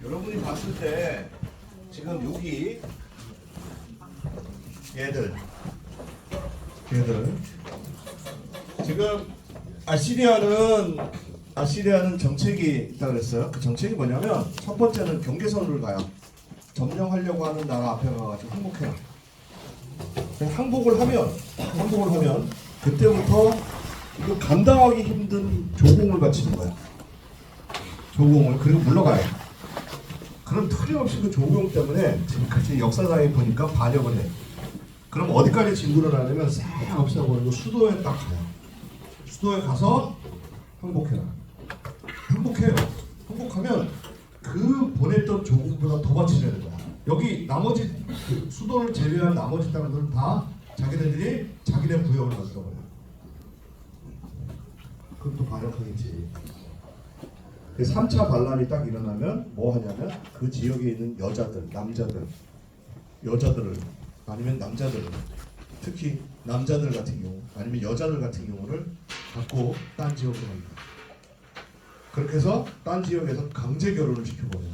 여러분이 봤을 때 지금 여기 얘들 지금 아시리아는 정책이 있다고 그랬어요. 그 정책이 뭐냐면 첫 번째는 경계선을 가요. 점령하려고 하는 나라 앞에 가가지고 항복해요. 항복을 하면 그때부터 이거 감당하기 힘든 조공을 바치는 거야. 조공을. 그리고 물러가요. 그럼 틀림없이 그 조공 때문에 지금까지 역사상에 보니까 반역을 해. 그럼 어디까지 진군을 하냐면 싹 없애버리고 수도에 딱 가요. 수도에 가서 항복해요. 항복하면 그 보냈던 조국보다 더 바치려는 거야. 여기 나머지 그 수도를 제외한 나머지 땅들은 다 자기네들이 자기네 구역을 만들어버려요. 그럼 또 반역하겠지. 3차 반란이 딱 일어나면 뭐 하냐면 그 지역에 있는 여자들을 아니면 남자들을, 특히 남자들 같은 경우 아니면 여자들 같은 경우를 갖고 딴 지역으로 갑니다. 그렇게 해서 딴 지역에서 강제 결혼을 시켜버려요.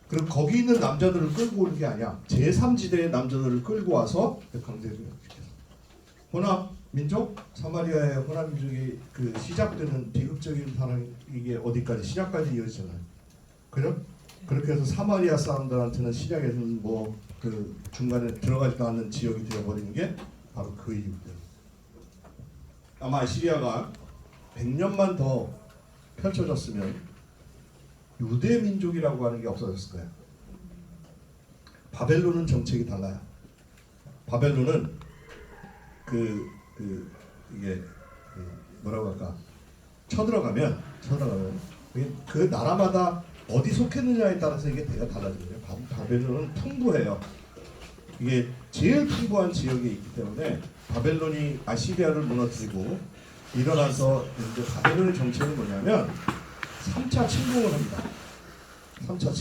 그리고 거기 있는 남자들을 끌고 오는 게 아니야. 제3지대의 남자들을 끌고 와서 강제 결혼을 시켜서. 혼합 민족, 사마리아의 혼합 민족이 그 시작되는 비극적인 상황, 이게 어디까지 시작까지 이어지잖아요. 그죠? 그렇게 해서 사마리아 사람들한테는 시작에서는 뭐 그 중간에 들어가지도 않는 지역이 되어버리는 게 바로 그 이유예요. 아마 시리아가 100년만 더 펼쳐졌으면 유대 민족이라고 하는 게 없어졌을 거예요. 바벨론은 정책이 달라요. 바벨론은 이게 뭐라고 할까? 쳐들어가면 그 나라마다 어디 속했느냐에 따라서 이게 되게 달라지거든요. 바벨론은 풍부해요. 이게 제일 풍부한 지역에 있기 때문에 바벨론이 아시리아를 무너뜨리고 일어나서 이제 바벨론의 정책은 뭐냐면 3차 침공을 합니다. 3차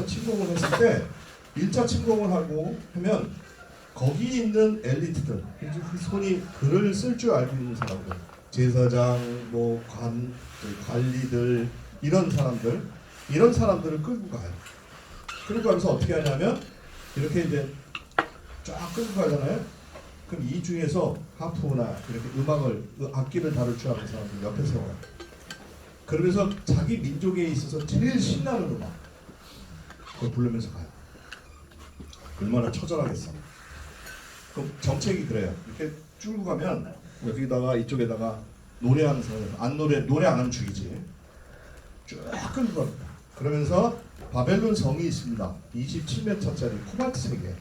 침공을 했을 때 1차 침공을 하고 하면 거기 있는 엘리트들, 손이 글을 쓸 줄 알고 있는 사람들, 제사장, 뭐 관리들, 이런 사람들을 끌고 가요. 끌고 가면서 어떻게 하냐면 이렇게 이제 쫙 끌고 가잖아요. 그럼 이 중에서 하프나 이렇게 악기를 다룰 줄 아는 사람들 옆에 세워요. 그러면서 자기 민족에 있어서 제일 신나는 음악 그걸 부르면서 가요. 얼마나 처절하겠어. 그럼 정책이 그래요. 이렇게 쭉 가면 여기다가 이쪽에다가 노래하는 사람, 노래 안 하면 죽이지. 쭉 끌고 갑니다. 그러면서 바벨론 성이 있습니다. 27m짜리 코발트색에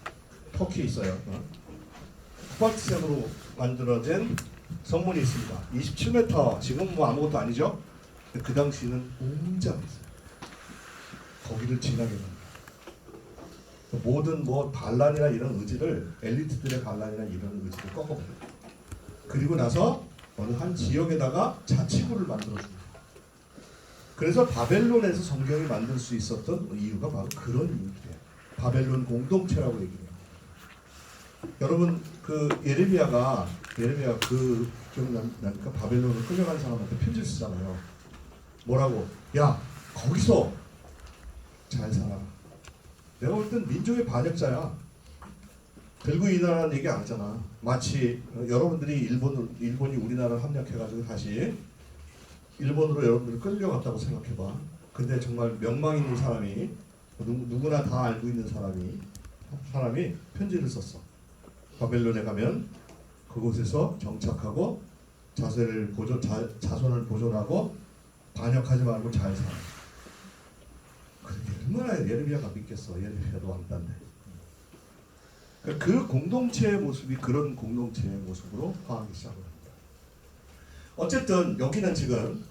터키에 있어요. 코발트색으로 만들어진 성문이 있습니다. 27m, 지금 뭐 아무것도 아니죠? 그 당시는 웅장했어요. 거기를 지나게 합니다. 모든 뭐 반란이나 이런 의지를, 엘리트들의 반란이나 이런 의지를 꺾어버려요. 그리고 나서 어느 한 지역에다가 자치구를 만들어줍니다. 그래서 바벨론에서 성경이 만들 수 있었던 이유가 바로 그런 이유예요. 바벨론 공동체라고 얘기해요. 여러분 그 예레미야가 그 기억나니까 바벨론을 끌려간 사람한테 편지를 쓰잖아요. 뭐라고? 야 거기서 잘 살아라. 내가 볼 땐 민족의 반역자야. 들고 일어나는 얘기 안 하잖아. 마치 여러분들이 일본이 우리나라를 함락해가지고 다시 일본으로 여러분들 끌려갔다고 생각해봐. 근데 정말 명망 있는 사람이 누구나 다 알고 있는 사람이 편지를 썼어. 바벨론에 가면 그곳에서 정착하고 자손을 보존하고 반역하지 말고 잘 살아. 그런데 얼마나 예레미야가 믿겠어. 예레미야도 왕따인데. 그 공동체의 모습이 그런 공동체의 모습으로 화하기 시작합니다. 어쨌든 여기는 지금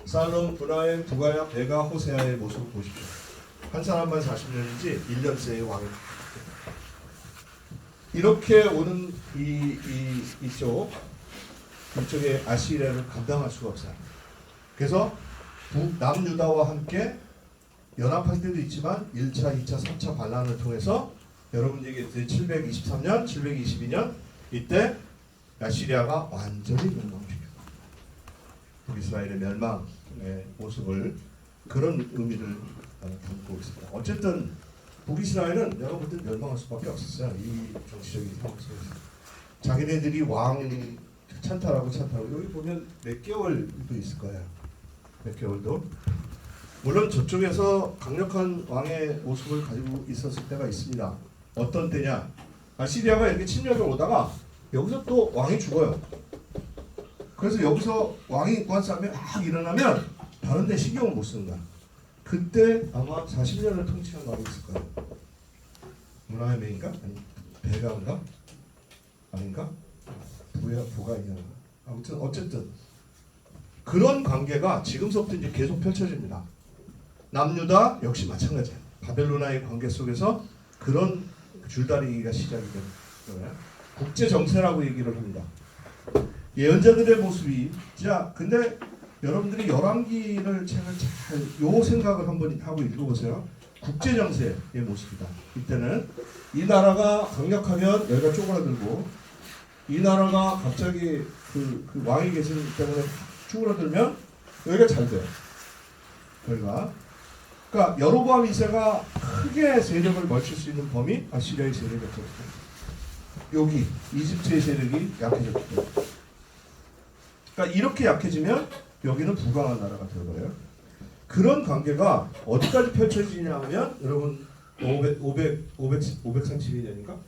살롬, 브라임, 부가야, 베가, 호세아의 모습을 보십시오. 한 사람만 40년인지 1년째의 왕이 이렇게 오는 이쪽의 아시리아를 감당할 수가 없어요. 그래서 남유다와 함께 연합할 때도 있지만 1차, 2차, 3차 반란을 통해서 여러분 얘기했듯이 723년, 722년 이때 아시리아가 완전히 멸망시켰어요. 북이스라엘의 멸망의 모습을 그런 의미를 담고 있습니다. 어쨌든 북이스라엘은 내가 볼 때 멸망할 수밖에 없었어요. 이 정치적인 상황 속에서 자기네들이 왕 찬탈하고 여기 보면 몇 개월도 있을 거예요. 몇 개월도. 물론 저쪽에서 강력한 왕의 모습을 가지고 있었을 때가 있습니다. 어떤 때냐? 아시리아가 이렇게 침략을 오다가 여기서 또 왕이 죽어요. 그래서 여기서 왕이 구한 싸움이 막 일어나면 다른 데 신경을 못 쓰는 거야. 그때 아마 40년을 통치한 왕이 있을 거예요. 문하메인가? 아니 베가인가? 아닌가? 부가 있냐? 아무튼 어쨌든 그런 관계가 지금서부터 이제 계속 펼쳐집니다. 남유다 역시 마찬가지예요. 바벨론과의 관계 속에서 그런 줄다리기가 시작이 되는 거예요. 국제 정세라고 얘기를 합니다. 예언자들의 모습이 자 근데 여러분들이 열왕기를 책을 요 생각을 한번 하고 읽어보세요. 국제 정세의 모습이다. 이때는 이 나라가 강력하면 여기가 쪼그라들고 이 나라가 갑자기 그 왕이 계시기 때문에 쪼그라들면 여기가 잘 돼요. 여기가 그러니까 여로보암 2세가 크게 세력을 멀칠 수 있는 범위 아시리아의 세력이었거든요. 여기 이집트의 세력이 약해졌기 때문에 그러니까 이렇게 약해지면 여기는 부강한 나라가 되어버려요. 그런 관계가 어디까지 펼쳐지냐 하면 여러분 532년인가?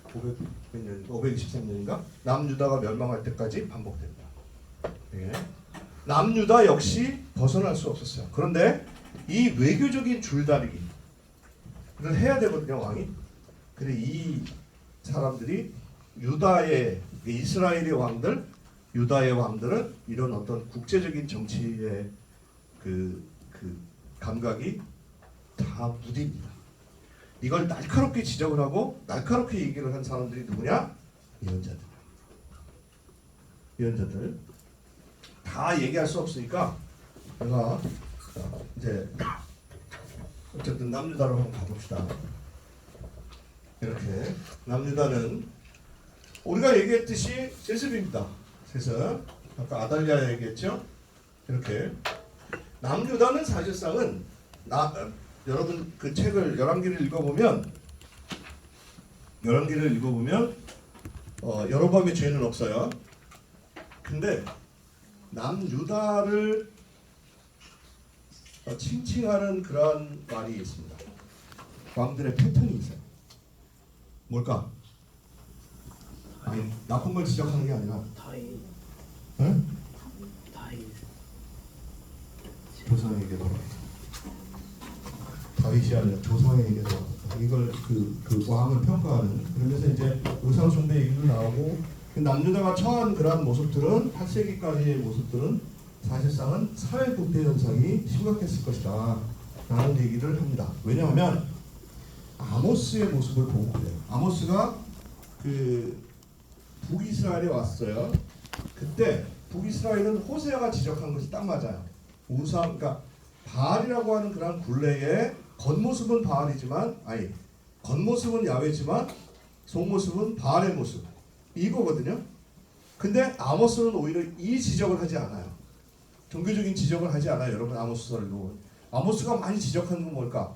523년인가? 남유다가 멸망할 때까지 반복됩니다. 예. 남유다 역시 벗어날 수 없었어요. 그런데 이 외교적인 줄다리기를 해야 되거든요, 왕이. 근데 이 사람들이 유다의 이스라엘의 왕들, 유다의 왕들은 이런 어떤 국제적인 정치의 그 감각이 다 무딥니다. 이걸 날카롭게 지적을 하고 날카롭게 얘기를 한 사람들이 누구냐? 예언자들. 다 얘기할 수 없으니까 내가 이제 어쨌든 남유다로 한번 가봅시다. 이렇게 남유다는 우리가 얘기했듯이 세습입니다. 세습. 아까 아달랴 얘기했죠? 이렇게 남유다는 사실상은 여러분 그 책을 열왕기를 읽어보면 여로보암의 죄는 없어요. 근데 남유다를 칭칭하는 그러한 말이 있습니다. 왕들의 패턴이 있어요. 뭘까? 아니 나쁜 걸 지적하는 게 아니라 다이. 응? 다이. 조상에게 돌아. 다윗이 아니라 조상에게 돌아. 이걸 그 왕을 평가하는. 그러면서 이제 우상 숭배 얘기도 나오고 남유다가 처한 그러한 모습들은 8세기까지의 모습들은 사실상은 사회 부패 현상이 심각했을 것이다 라는 얘기를 합니다. 왜냐하면 아모스의 모습을 보고 그래요. 아모스가 그 북이스라엘에 왔어요. 그때 북이스라엘은 호세아가 지적한 것이 딱 맞아요. 우상, 그러니까 바알이라고 하는 그런 굴레의 겉모습은 바알이지만 겉모습은 야훼지만 속모습은 바알의 모습 이거거든요. 근데 아모스는 오히려 이 지적을 하지 않아요. 종교적인 지적을 하지 않아요. 여러분 아모스서를 보면 아모스가 많이 지적하는 건 뭘까?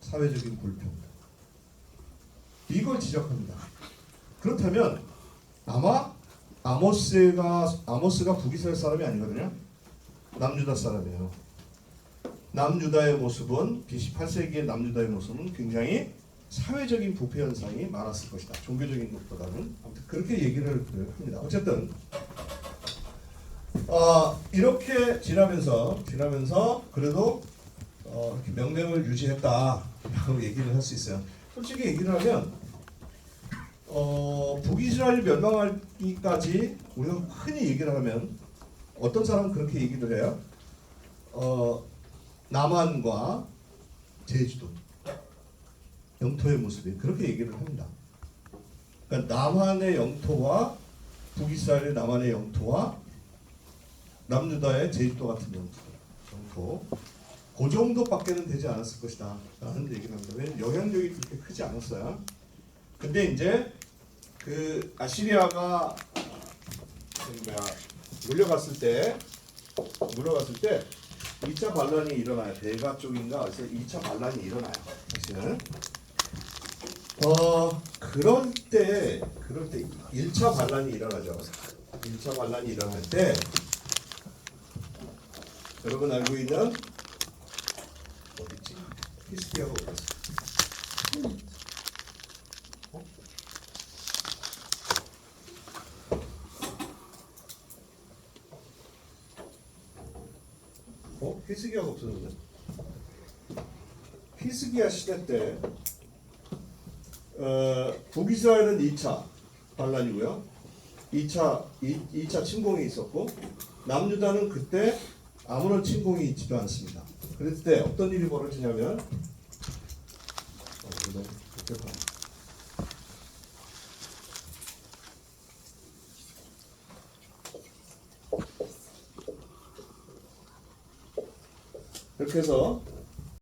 사회적인 불평등. 이걸 지적합니다. 그렇다면 아마 아모스가 북이스라엘 사람이 아니거든요. 남유다 사람이에요. 남유다의 모습은 BC 8세기의 남유다의 모습은 굉장히 사회적인 부패 현상이 많았을 것이다. 종교적인 것보다는 아무튼 그렇게 얘기를 합니다. 어쨌든 이렇게 지나면서 그래도 이렇게 명령을 유지했다라고 얘기를 할 수 있어요. 솔직히 얘기를 하면 북이스라엘 멸망하기까지 우리가 흔히 얘기를 하면 어떤 사람은 그렇게 얘기를 해요. 남한과 제주도 영토의 모습이 그렇게 얘기를 합니다. 그러니까 남한의 영토와 북이스라엘의 남한의 영토와 남유다의 제주도 같은 영토 그 정도밖에는 되지 않았을 것이다 라는 얘기를 합니다. 왜냐하면 영향력이 그렇게 크지 않았어요. 근데 이제 그 아시리아가 물려갔을 때 2차 반란이 일어나요. 대가 쪽인가 어디서 2차 반란이 일어나요. 사실은 그럴 때 1차 반란이 일어나죠. 1차 반란이 일어날 때 여러분 알고 있는 어딨지? 히스기야가 어딨어? 히스기야가 없었는데? 히스기야 시대 때 북이스라엘은 2차 반란이고요. 2차 침공이 있었고 남유다는 그때 아무런 침공이 있지도 않습니다. 그랬을 때 어떤 일이 벌어지냐면 이렇게 해서